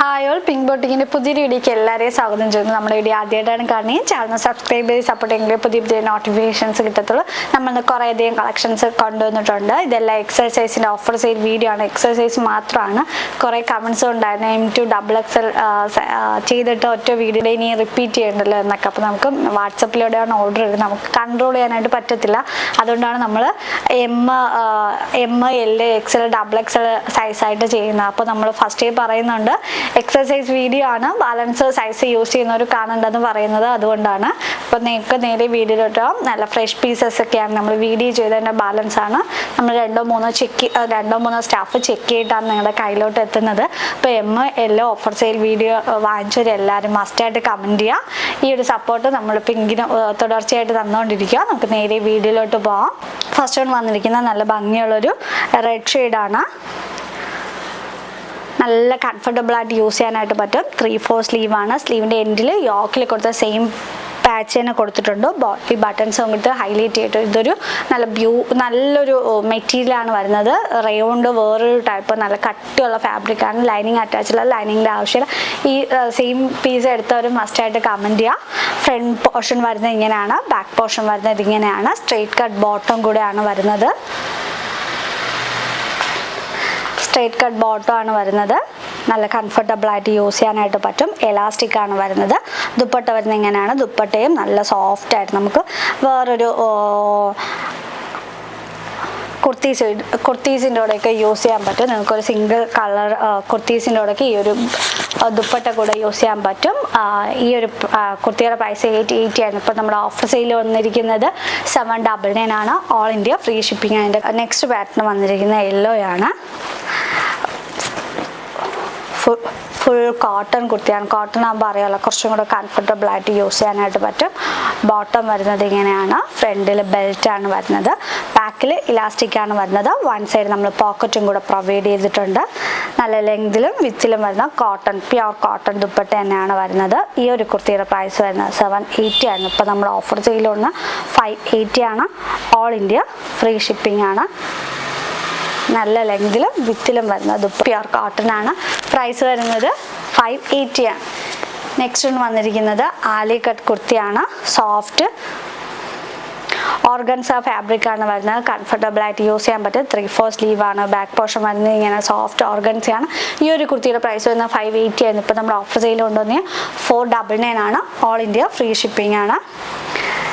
Hi all, pink ബോട്ടിക്കിൻ്റെ പുതിയൊരു വീഡിയോയ്ക്ക് എല്ലാവരെയും സ്വാഗതം ചെയ്യുന്നു. നമ്മുടെ വീഡിയോ ആദ്യമായിട്ടാണ് കാണുന്നത് ചാനൽ സബ്സ്ക്രൈബ് ചെയ്ത് സപ്പോർട്ട് ചെയ്യുമെങ്കിൽ പുതിയ പുതിയ നോട്ടിഫിക്കേഷൻസ് കിട്ടത്തുള്ളൂ. നമ്മൾ കുറേയധികം കളക്ഷൻസ് കൊണ്ടുവന്നിട്ടുണ്ട്. ഇതെല്ലാം എക്സസൈസിൻ്റെ ഓഫർ സെയിൽ വീഡിയോ ആണ്. എക്സസൈസ് മാത്രമാണ്. കുറേ കമൻസ് ഉണ്ടായിരുന്നു, M2 XXL ചെയ്തിട്ട് ഒറ്റ വീഡിയോ ഇനി റിപ്പീറ്റ് ചെയ്യണ്ടല്ലോ എന്നൊക്കെ. അപ്പോൾ നമുക്ക് വാട്സപ്പിലൂടെയാണ് ഓർഡർ ചെയ്തത്, നമുക്ക് കൺട്രോൾ ചെയ്യാനായിട്ട് പറ്റത്തില്ല. അതുകൊണ്ടാണ് നമ്മൾ M L XL XXL സൈസായിട്ട് ചെയ്യുന്നത്. അപ്പോൾ നമ്മൾ ഫസ്റ്റ് പറയുന്നുണ്ട് എക്സസൈസ് വീഡിയോ ആണ്, ബാലൻസ് സൈസ് യൂസ് ചെയ്യുന്നവർ കാണണ്ടെന്ന് പറയുന്നത് അതുകൊണ്ടാണ്. അപ്പോൾ നിങ്ങൾക്ക് നേരെ വീഡിയോയിലോട്ടോ. നല്ല ഫ്രഷ് പീസസ് ഒക്കെയാണ് നമ്മൾ വീഡിയോ ചെയ്തതിൻ്റെ ബാലൻസ് ആണ്. നമ്മൾ രണ്ടോ മൂന്നോ സ്റ്റാഫ് ചെക്ക് ചെയ്തിട്ടാണ് നിങ്ങളുടെ കയ്യിലോട്ട് എത്തുന്നത്. അപ്പോൾ M L offer sale video വാങ്ങിച്ചവരെല്ലാവരും മസ്റ്റായിട്ട് കമൻറ്റ് ചെയ്യുക. ഈ ഒരു സപ്പോർട്ട് നമ്മൾ പിങ്കിന് തുടർച്ചയായിട്ട് തന്നുകൊണ്ടിരിക്കുക. നമുക്ക് നേരെ വീഡിയോയിലോട്ട് പോകാം. ഫസ്റ്റ് വൺ വന്നിരിക്കുന്ന നല്ല ഭംഗിയുള്ളൊരു റെഡ് ഷെയ്ഡാണ്. നല്ല കംഫർട്ടബിൾ ആയിട്ട് യൂസ് ചെയ്യാനായിട്ട് പറ്റും. 3/4 സ്ലീവാണ്. സ്ലീവിൻ്റെ എൻഡിൽ യോക്കിൽ കൊടുത്ത സെയിം പാച്ച് തന്നെ കൊടുത്തിട്ടുണ്ട്. ബോഡി ബട്ടൺസും കൊടുത്ത് ഹൈലൈറ്റ് ചെയ്തിട്ട് ഇതൊരു നല്ലൊരു മെറ്റീരിയലാണ് വരുന്നത്. റയോണ്ട് വേറൊരു ടൈപ്പ് നല്ല കട്ടിയുള്ള ഫാബ്രിക്കാണ്. ലൈനിങ് അറ്റാച്ചുള്ള ലൈനിങ്ങിൻ്റെ ആവശ്യമില്ല. ഈ സെയിം പീസ് എടുത്തവർ മസ്റ്റായിട്ട് കമൻറ്റ് ചെയ്യുക. ഫ്രണ്ട് പോർഷൻ വരുന്നത് ഇങ്ങനെയാണ്, ബാക്ക് പോർഷൻ വരുന്നത് ഇങ്ങനെയാണ്. സ്ട്രെയിറ്റ് കട്ട് ബോട്ടം കൂടെയാണ് വരുന്നത്. സ്ട്രെയിറ്റ് കട്ട് ബോട്ടം ആണ് വരുന്നത്. നല്ല കംഫർട്ടബിൾ ആയിട്ട് യൂസ് ചെയ്യാനായിട്ട് പറ്റും. എലാസ്റ്റിക് ആണ് വരുന്നത്. ദുപ്പട്ട വരുന്നത് ഇങ്ങനെയാണ്. ദുപ്പട്ടയും നല്ല സോഫ്റ്റ് ആയിട്ട് നമുക്ക് വേറൊരു കുർത്തീസിൻ്റെ കൂടെയൊക്കെ യൂസ് ചെയ്യാൻ പറ്റും. നിങ്ങൾക്കൊരു സിംഗിൾ കളർ കുർത്തീസിൻ്റെ കൂടെയൊക്കെ ഈ ഒരു ദുപ്പട്ട കൂടെ യൂസ് ചെയ്യാൻ പറ്റും. ഈ ഒരു കുർത്തിയുടെ പ്രൈസ് 880 ആയിരുന്നു. ഇപ്പോൾ നമ്മുടെ ഓഫർ സെയിൽ വന്നിരിക്കുന്നത് 799 ആണ്. All India free shipping. അതിൻ്റെ നെക്സ്റ്റ് പാറ്റേൺ വന്നിരിക്കുന്നത് യെല്ലോ ആണ്. ഫുൾ കോട്ടൺ കുർത്തിയാണ്. കോട്ടൺ ആകുമ്പോൾ അറിയാമല്ലോ, കുറച്ചും കൂടെ കംഫർട്ടബിൾ ആയിട്ട് യൂസ് ചെയ്യാനായിട്ട് പറ്റും. ബോട്ടം വരുന്നത് ഇങ്ങനെയാണ്. ഫ്രണ്ടിൽ ബെൽറ്റാണ് വരുന്നത്. ബാക്കിൽ ഇലാസ്റ്റിക് ആണ് വരുന്നത്. വൺ സൈഡ് നമ്മൾ പോക്കറ്റും കൂടെ പ്രൊവൈഡ് ചെയ്തിട്ടുണ്ട്. നല്ല ലെങ്തിലും വിത്തിലും വരുന്ന കോട്ടൺ, പ്യുവർ കോട്ടൺ ദുപ്പട്ട തന്നെയാണ് വരുന്നത്. ഈ ഒരു കുർത്തിയുടെ പ്രൈസ് വരുന്നത് 780 ആയിരുന്നു. ഇപ്പോൾ നമ്മുടെ ഓഫർ സെയിലുള്ള 580 ആണ്. ഓൾ ഇന്ത്യ ഫ്രീ ഷിപ്പിംഗ് ആണ്. നല്ല ലെങ്തിലും വിത്തിലും വരുന്നത് പ്യുവർ കോട്ടൺ ആണ്. പ്രൈസ് വരുന്നത് 580 ആണ്. നെക്സ്റ്റ് വന്നിരിക്കുന്നത് ആലി കട്ട് കുർത്തിയാണ്. സോഫ്റ്റ് ഓർഗൻസ ഫാബ്രിക് ആണ് വരുന്നത്. കംഫർട്ടബിൾ ആയിട്ട് യൂസ് ചെയ്യാൻ പറ്റും. 3/4 സ്ലീവ് ആണ്. ബാക്ക് പോർഷൻ വരുന്നത് ഇങ്ങനെ സോഫ്റ്റ് ഓർഗൻസയാണ്. ഈ ഒരു കുർത്തിയുടെ പ്രൈസ് വരുന്നത് 580 ആയിരുന്നു. ഇപ്പോൾ നമ്മൾ ഓഫർ സെയിൽ കൊണ്ടുവന്ന് 499 ആണ്. ഓൾ ഇന്ത്യ ഫ്രീ ഷിപ്പിംഗ് ആണ്.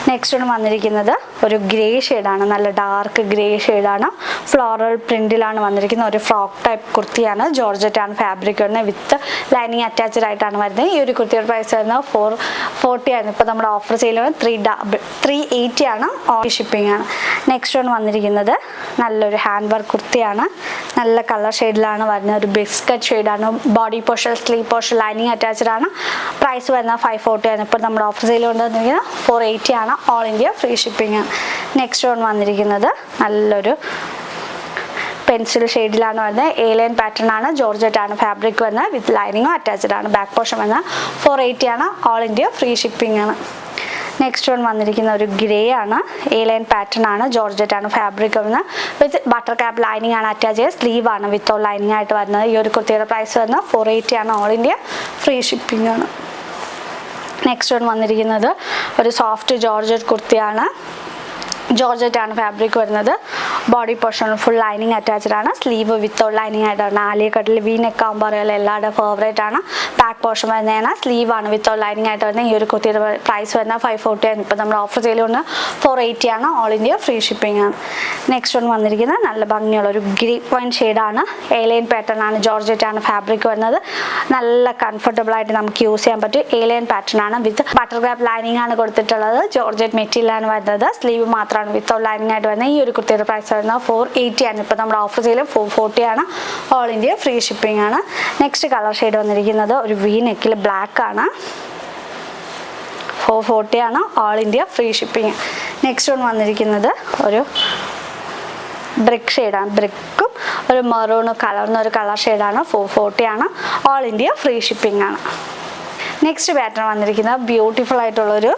നെക്സ്റ്റ് വന്നിരിക്കുന്നത് ഒരു ഗ്രേ ഷെയ്ഡാണ്. നല്ല ഡാർക്ക് ഗ്രേ ഷെയ്ഡാണ്. ഫ്ലോറൽ പ്രിന്റിലാണ് വന്നിരിക്കുന്നത്. ഒരു ഫ്രോക്ക് ടൈപ്പ് കുർത്തിയാണ്. ജോർജറ്റ് ആണ് ഫാബ്രിക് വരുന്നത്. വിത്ത് ലൈനിങ് അറ്റാച്ച്ഡ് ആയിട്ടാണ് വരുന്നത്. ഈ ഒരു കുർത്തിയുടെ പ്രൈസ് വരുന്നത് 440 ആയിരുന്നു. ഇപ്പോൾ നമ്മുടെ ഓഫർ സെയിൽ 380 ആണ്. ഓൾ ഷിപ്പിംഗ് ആണ്. നെക്സ്റ്റ് വന്നിരിക്കുന്നത് നല്ലൊരു ഹാൻഡ് വർക്ക് കുർത്തിയാണ്. നല്ല കളർ ഷെയ്ഡിലാണ് വരുന്നത്. ഒരു ബിസ്ക്കറ്റ് ഷെയ്ഡാണ്. Body portion sleeve portion lining attached ആണ്. പ്രൈസ് വരുന്നത് 540 ആയിരുന്നു. ഇപ്പോൾ നമ്മുടെ ഓഫർ സെയിൽ കൊണ്ടുവന്നിരിക്കുന്നത് 480 ആണ്. ഓൾ ഇന്ത്യ ഫ്രീ ഷിപ്പിംഗ് ആണ്. നെക്സ്റ്റ് വന്നിരിക്കുന്നത് നല്ലൊരു പെൻസിൽ ഷെയ്ഡിലാണ് വരുന്നത്. A-line പാറ്റേൺ ആണ്. ജോർജറ്റ് ആണ് ഫാബ്രിക് വരുന്നത്. വിത്ത് ലൈനിങ്ങും അറ്റാച്ച്ഡ് ആണ്. ബാക്ക് പോർഷൻ വരുന്നത് 480 ആണ്. ഓൾ ഇന്ത്യ ഫ്രീ ഷിപ്പിംഗ് ആണ്. നെക്സ്റ്റ് വന്നിരിക്കുന്ന ഒരു ഗ്രേ ആണ്. A-line പാറ്റേൺ ആണ്. ജോർജറ്റ് ആണ് ഫാബ്രിക് വരുന്നത്. വിത്ത് ബട്ടർ ക്യാപ്പ് ലൈനിങ് ആണ് അറ്റാച്ച് ചെയ്ത്. സ്ലീവ് ആണ് വിത്ത് ലൈനിങ് ആയിട്ട് വരുന്നത്. ഈ ഒരു കുർത്തിയുടെ പ്രൈസ് വരുന്നത് 480 ആണ്. ഓൾ ഇന്ത്യ ഫ്രീ ഷിപ്പിംഗ് ആണ്. നെക്സ്റ്റ് വന്നിരിക്കുന്നത് ഒരു സോഫ്റ്റ് ജോർജറ്റ് കുർത്തിയാണ്. ജോർജറ്റ് ആണ് ഫാബ്രിക് വരുന്നത്. Body portion full lining attached ആണ്. സ്ലീവ് വിത്ത് ലൈനിങ് ആയിട്ടാണ്. ആലിയ കട്ടിൽ വീനെക്ക് ആകുമ്പോൾ അറിയാലോ, എല്ലാവരുടെ ഫേവറേറ്റ് ആണ്. ബാക്ക് പോർഷൻ വരുന്നതാണ്. സ്ലീവ് ആണ് വിത്ത് ലൈനിങ് ആയിട്ട് വരുന്നത്. ഈ ഒരു കുർത്തിയുടെ പ്രൈസ് വരുന്നത് 540 ആണ്. ഇപ്പോൾ നമ്മൾ ഓഫർ സെയിലുണ്ട് 480 ആണ്. ഓൾ ഇന്ത്യ ഫ്രീ ഷിപ്പിംഗ് ആണ്. നെക്സ്റ്റ് വന്നിരിക്കുന്നത് നല്ല ഭംഗിയുള്ള ഒരു ഗ്രീ പോയിന്റ് ഷെയ്ഡാണ്. A-line പാറ്റേൺ ആണ്. ജോർജറ്റ് ആണ് ഫാബ്രിക് വരുന്നത്. നല്ല കംഫർട്ടബിൾ ആയിട്ട് നമുക്ക് യൂസ് ചെയ്യാൻ പറ്റും. A-line പാറ്റേൺ ആണ്. വിത്ത് ബട്ടർ ക്യാപ്പ് ലൈനിങ് ആണ് കൊടുത്തിട്ടുള്ളത്. ജോർജറ്റ് മെറ്റീരിയൽ ആണ് വരുന്നത്. സ്ലീവ് മാത്രമാണ് വിത്ത് ലൈനിങ് ആയിട്ട് വരുന്നത്. ഈ ഒരു കുർത്തിയുടെ പ്രൈസ് വരുന്നത് 480 ആണ്. ഇപ്പോൾ നമ്മുടെ ഓഫർ സെയിൽ 440 ആണ്. ഓൾ ഇന്ത്യ ഫ്രീ ഷിപ്പിംഗ് ആണ്. നെക്സ്റ്റ് കളർ ഷെയ്ഡ് വന്നിരിക്കുന്നത് ഒരു വി നെക്കിൽ ബ്ലാക്ക് ആണ്. 440 ആണ്. All India free shipping. Next വന്നിരിക്കുന്നത് ഒരു ബ്രിക്ക് ഷെയ്ഡാണ്. ബ്രിക്കും ഒരു മെറൂൺ കലർന്ന ഒരു കളർ ഷെയ്ഡാണ്. 440 ആണ്. ഓൾ ഇന്ത്യ ഫ്രീ ഷിപ്പിംഗ് ആണ്. നെക്സ്റ്റ് പാറ്റേൺ വന്നിരിക്കുന്നത് ബ്യൂട്ടിഫുൾ ആയിട്ടുള്ളൊരു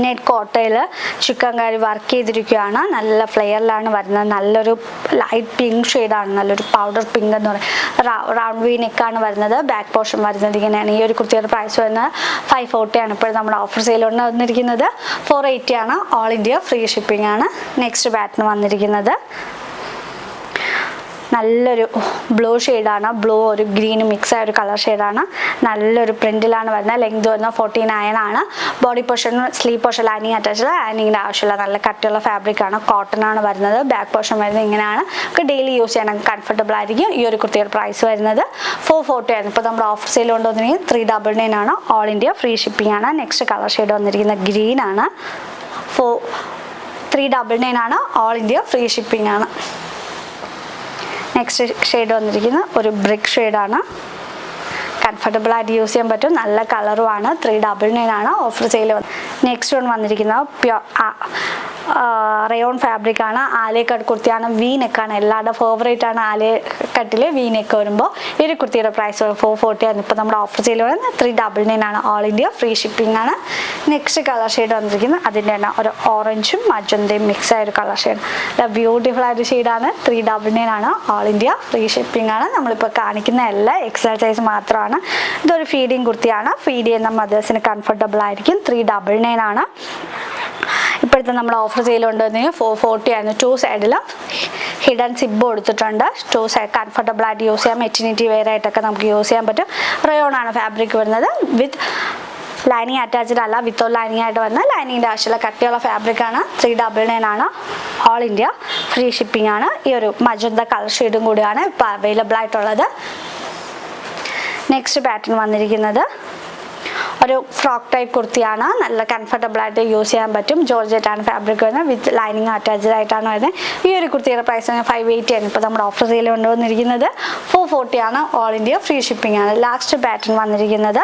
നെറ്റ് കോട്ടയിൽ ചിക്കൻ കറി വർക്ക് ചെയ്തിരിക്കുകയാണ്. നല്ല ഫ്ലെയറിലാണ് വരുന്നത്. നല്ലൊരു ലൈറ്റ് പിങ്ക് ഷെയ്ഡാണ്, നല്ലൊരു പൗഡർ പിങ്ക് എന്ന് പറയുന്നത്. റൗണ്ട് വി നെക്കാണ് വരുന്നത്. ബാക്ക് പോർഷൻ വരുന്നത് ഇങ്ങനെയാണ്. ഈ ഒരു കുർത്തിയുടെ പ്രൈസ് വരുന്നത് 540 ആണ്. ഇപ്പോൾ നമ്മുടെ ഓഫർ സെയിലുണ്ട് വന്നിരിക്കുന്നത്. 480 ആണ്. ഓൾ ഇന്ത്യ ഫ്രീ ഷിപ്പിംഗ് ആണ്. നെക്സ്റ്റ് പാറ്റേൺ വന്നിരിക്കുന്നത് നല്ലൊരു ബ്ലൂ ഷെയ്ഡാണ്. ബ്ലൂ ഒരു ഗ്രീനും മിക്സ് ആയ ഒരു കളർ ഷെയ്ഡാണ്. നല്ലൊരു പ്രിന്റിലാണ് വരുന്നത്. ലെങ്ത് വരുന്നത് 49 ആണ്. Body portion sleeve portion lining attached. ലൈനിങ്ങിൻ്റെ ആവശ്യമില്ല. നല്ല കട്ടിയുള്ള ഫാബ്രിക് ആണ്. കോട്ടൺ ആണ് വരുന്നത്. ബാക്ക് പോർഷൻ വരുന്നത് ഇങ്ങനെയാണ്. നമുക്ക് ഡെയിലി യൂസ് ചെയ്യാൻ കംഫർട്ടബിൾ ആയിരിക്കും. ഈ ഒരു കുർത്തിയുടെ പ്രൈസ് വരുന്നത് 440 ആണ്. ഇപ്പോൾ നമ്മുടെ ഓഫർ സെയിൽ കൊണ്ടുവന്നിരിക്കുന്നത് 399 ആണ്. ഓൾ ഇന്ത്യ ഫ്രീ ഷിപ്പിംഗ് ആണ്. നെക്സ്റ്റ് കളർ ഷെയ്ഡ് വന്നിരിക്കുന്നത് ഗ്രീൻ ആണ്. 399 ആണ്. ഓൾ ഇന്ത്യ ഫ്രീ ഷിപ്പിംഗ് ആണ്. നെക്സ്റ്റ് ഷെയ്ഡ് വന്നിരിക്കുന്നത് ഒരു ബ്രിക്ക് ഷെയ്ഡാണ്. കംഫർട്ടബിൾ ആയിട്ട് യൂസ് ചെയ്യാൻ പറ്റും. നല്ല കളറുമാണ്. 399 ആണ് ഓഫർ സെയിൽ. നെക്സ്റ്റ് വൺ വന്നിരിക്കുന്നത് റയോൺ ഫാബ്രിക് ആണ്. ആലിയ കട്ട് കുർത്തിയാണ്. വി നെക്കാണ്. എല്ലാവരുടെ ഫേവറേറ്റ് ആണ് ആലിയ കട്ടിൽ വി നെക്ക് വരുമ്പോൾ. ഈ ഒരു കുർത്തിയുടെ പ്രൈസ് 440 ആണ്. ഇപ്പോൾ നമ്മുടെ ഓഫർ സെയിൽ വരുന്നത് 399 ആണ്. ഓൾ ഇന്ത്യ ഫ്രീ ഷിപ്പിംഗ് ആണ്. നെക്സ്റ്റ് കളർ ഷെയ്ഡ് വന്നിരിക്കുന്നത് അതിൻ്റെ തന്നെ ഒരു ഓറഞ്ചും മജന്തയും മിക്സ് ആയ ഒരു കളർ ഷെയ്ഡ്. ബ്യൂട്ടിഫുൾ ആയൊരു ഷെയ്ഡാണ്. 399 ആണ്. ഓൾ ഇന്ത്യ ഫ്രീ ഷിപ്പിംഗ് ആണ്. നമ്മളിപ്പോൾ കാണിക്കുന്ന എല്ലാ എക്സൽ സൈസ് മാത്രമാണ്. ഇതൊരു ഫീഡിങ് കുർത്തിയാണ്. ഫീഡ് ചെയ്യുന്ന മദേഴ്സിന് കംഫർട്ടബിൾ ആയിരിക്കും. 399 ആണ്. ഇപ്പോഴത്തെ നമ്മുടെ ഓഫർ സെയിലുണ്ടെങ്കിൽ 440 ആയിരുന്നു. 2 സൈഡിലും ഹിഡൻ സിബ് കൊടുത്തിട്ടുണ്ട്. 2 സൈഡ് കംഫർട്ടബിൾ ആയിട്ട് യൂസ് ചെയ്യാം. മെറ്റർനിറ്റി വെയർ ആയിട്ടൊക്കെ നമുക്ക് യൂസ് ചെയ്യാൻ പറ്റും. റയോൺ ആണ് ഫാബ്രിക് വരുന്നത്. വിത്ത് ലൈനിങ് അറ്റാച്ച്ഡ് അല്ല, വിത്തൗട്ട് ലൈനിങ് ആയിട്ട് വരുന്നത്. ലൈനിങ്ങിൻ്റെ ആവശ്യമുള്ള കട്ടിയുള്ള ഫാബ്രിക് ആണ്. 399 ആണ്. ഓൾ ഇന്ത്യ ഫ്രീ ഷിപ്പിംഗ് ആണ്. ഈ ഒരു മജന്ത കളർ ഷെയ്ഡും കൂടിയാണ് ഇപ്പോൾ അവൈലബിൾ ആയിട്ടുള്ളത്. നെക്സ്റ്റ് പാറ്റേൺ വന്നിരിക്കുന്നത് ഒരു ഫ്രോക്ക് ടൈപ്പ് കുർത്തിയാണ്. നല്ല കംഫർട്ടബിൾ ആയിട്ട് യൂസ് ചെയ്യാൻ പറ്റും. ജോർജറ്റ് ആണ് ഫാബ്രിക് വരുന്നത്. വിത്ത് ലൈനിങ് അറ്റാച്ച്ഡ് ആയിട്ടാണ് വരുന്നത്. ഈ ഒരു കുർത്തിയുടെ പ്രൈസ് 580 ആണ്. ഇപ്പോൾ നമ്മുടെ ഓഫർ സെയിൽ കൊണ്ടുവന്നിരിക്കുന്നത് 440 ആണ്. ഓൾ ഇന്ത്യ ഫ്രീ ഷിപ്പിംഗ് ആണ്. ലാസ്റ്റ് പാറ്റേൺ വന്നിരിക്കുന്നത്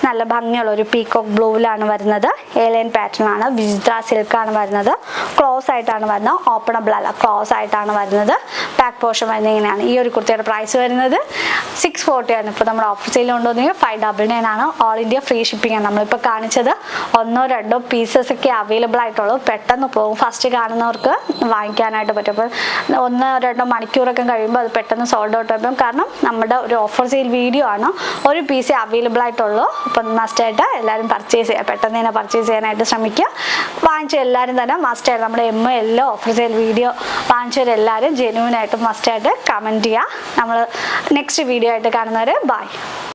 നല്ല ഭംഗിയുള്ള ഒരു പീകോക്ക് ബ്ലൂവിലാണ് വരുന്നത്. എലൈൻ പാറ്റേൺ ആണ്. വിജിത്ര സിൽക്കാണ് വരുന്നത്. ക്ലോസ് ആയിട്ടാണ് വരുന്നത്. ഓപ്പണബിൾ അല്ല, ക്ലോസ് ആയിട്ടാണ് വരുന്നത്. ബാക്ക് പോർഷൻ വരുന്നത് ഇങ്ങനെയാണ്. ഈ ഒരു കുർത്തിയുടെ പ്രൈസ് വരുന്നത് 640 ആണ്. ഇപ്പോൾ നമ്മുടെ ഓഫർ സെയിൽ കൊണ്ടുവന്നിരിക്കുന്നത് 599 ആണ്. ഓൾ ഇന്ത്യ ഫ്രീ ഷിപ്പിംഗ് ആണ്. നമ്മളിപ്പോൾ കാണിച്ചത് 1-2 പീസസ് ഒക്കെ അവൈലബിൾ ആയിട്ടുള്ളൂ. പെട്ടെന്ന് പോകും. ഫസ്റ്റ് കാണുന്നവർക്ക് വാങ്ങിക്കാനായിട്ട് പറ്റും. അപ്പോൾ 1-2 മണിക്കൂറൊക്കെ കഴിയുമ്പോൾ അത് പെട്ടെന്ന് സോൾഡ് ഔട്ട് ആകും. കാരണം നമ്മുടെ ഒരു ഓഫർ സെയിൽ വീഡിയോ ആണ്. ഒരു പീസേ അവൈലബിൾ ആയിട്ടുള്ളൂ. അപ്പം മസ്റ്റായിട്ട് എല്ലാവരും പർച്ചേസ് ചെയ്യുക. പെട്ടെന്ന് തന്നെ പർച്ചേസ് ചെയ്യാനായിട്ട് ശ്രമിക്കുക. വാങ്ങിച്ച എല്ലാവരും തന്നെ മസ്റ്റായിട്ട് നമ്മുടെ എല്ലാ ഓഫർ സെയിൽ വീഡിയോ വാങ്ങിച്ചവരെല്ലാവരും ജെന്യൂനായിട്ട് മസ്റ്റായിട്ട് കമൻറ്റ് ചെയ്യുക. നമ്മൾ നെക്സ്റ്റ് വീഡിയോ ആയിട്ട് കാണുന്നവരെ ബൈ.